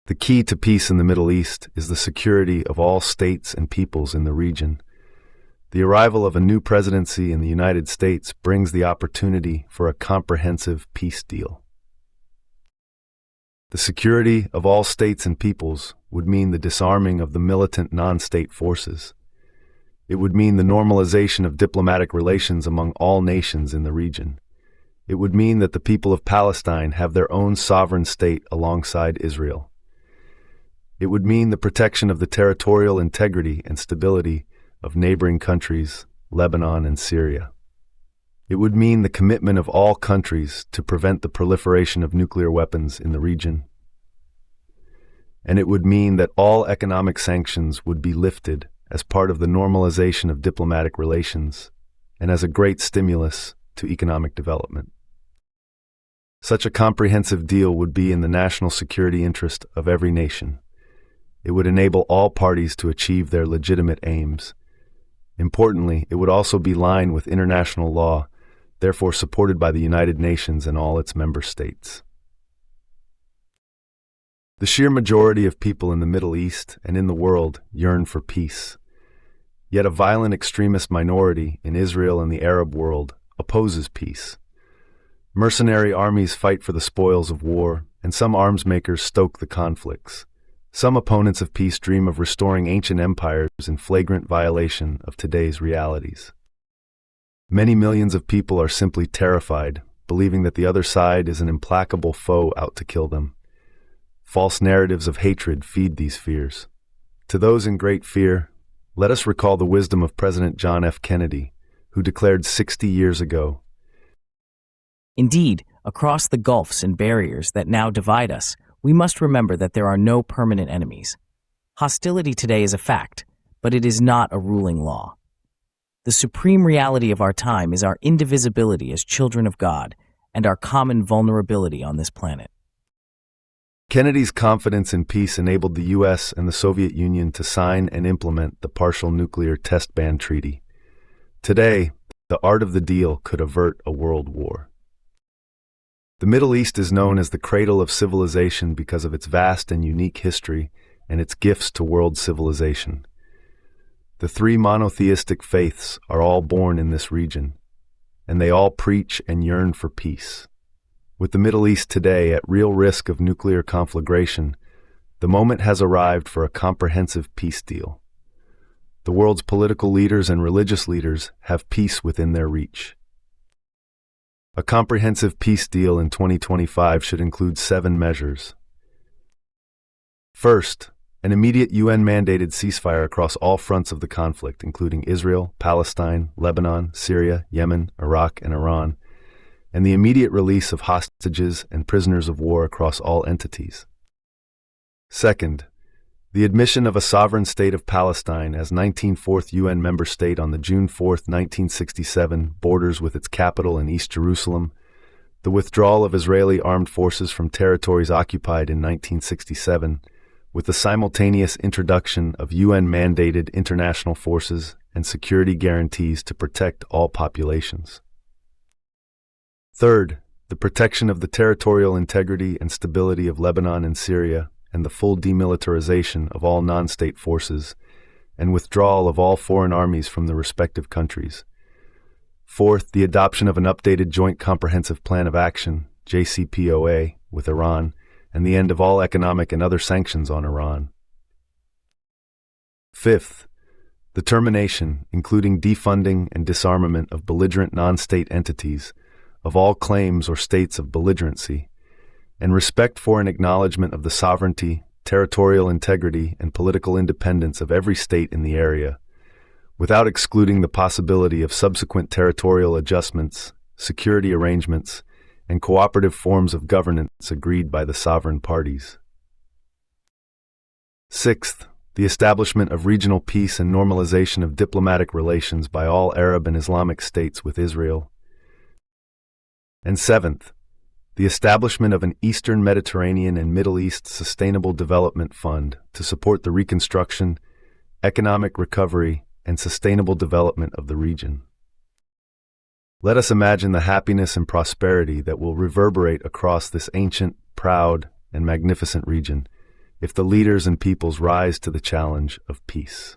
The key to peace in the Middle East is the security of all states and peoples in the region. The arrival of a new presidency in the United States brings the opportunity for a comprehensive peace deal. The security of all states and peoples would mean the disarming of the militant non-state forces. It would mean the normalization of diplomatic relations among all nations in the region. It would mean that the people of Palestine have their own sovereign state alongside Israel. It would mean the protection of the territorial integrity and stability of neighboring countries, Lebanon and Syria. It would mean the commitment of all countries to prevent the proliferation of nuclear weapons in the region. And it would mean that all economic sanctions would be lifted as part of the normalization of diplomatic relations and as a great stimulus to economic development. Such a comprehensive deal would be in the national security interest of every nation. It would enable all parties to achieve their legitimate aims. Importantly, it would also be in line with international law, therefore supported by the United Nations and all its member states. The sheer majority of people in the Middle East and in the world yearn for peace. Yet a violent extremist minority in Israel and the Arab world opposes peace. Mercenary armies fight for the spoils of war, and some arms makers stoke the conflicts. Some opponents of peace dream of restoring ancient empires in flagrant violation of today's realities. Many millions of people are simply terrified, believing that the other side is an implacable foe out to kill them. False narratives of hatred feed these fears. To those in great fear, let us recall the wisdom of President John F. Kennedy, who declared 60 years ago, "Indeed, across the gulfs and barriers that now divide us, we must remember that there are no permanent enemies. Hostility today is a fact, but it is not a ruling law. The supreme reality of our time is our indivisibility as children of God and our common vulnerability on this planet." Kennedy's confidence in peace enabled the U.S. and the Soviet Union to sign and implement the Partial Nuclear Test Ban Treaty. Today, the art of the deal could avert a world war. The Middle East is known as the cradle of civilization because of its vast and unique history and its gifts to world civilization. The three monotheistic faiths are all born in this region, and they all preach and yearn for peace. With the Middle East today at real risk of nuclear conflagration, the moment has arrived for a comprehensive peace deal. The world's political leaders and religious leaders have peace within their reach. A comprehensive peace deal in 2025 should include 7 measures. First, an immediate UN-mandated ceasefire across all fronts of the conflict, including Israel, Palestine, Lebanon, Syria, Yemen, Iraq, and Iran, and the immediate release of hostages and prisoners of war across all entities. Second, the admission of a sovereign state of Palestine as 19th UN member state on the June 4, 1967 borders with its capital in East Jerusalem, the withdrawal of Israeli armed forces from territories occupied in 1967, with the simultaneous introduction of UN-mandated international forces and security guarantees to protect all populations. Third, the protection of the territorial integrity and stability of Lebanon and Syria, and the full demilitarization of all non-state forces, and withdrawal of all foreign armies from the respective countries. Fourth, the adoption of an updated Joint Comprehensive Plan of Action, JCPOA, with Iran, and the end of all economic and other sanctions on Iran. Fifth, the termination, including defunding and disarmament of belligerent non-state entities, of all claims or states of belligerency, and respect for and acknowledgement of the sovereignty, territorial integrity, and political independence of every state in the area, without excluding the possibility of subsequent territorial adjustments, security arrangements, and cooperative forms of governance agreed by the sovereign parties. Sixth, the establishment of regional peace and normalization of diplomatic relations by all Arab and Islamic states with Israel. And seventh, the establishment of an Eastern Mediterranean and Middle East Sustainable Development Fund to support the reconstruction, economic recovery, and sustainable development of the region. Let us imagine the happiness and prosperity that will reverberate across this ancient, proud, and magnificent region, if the leaders and peoples rise to the challenge of peace.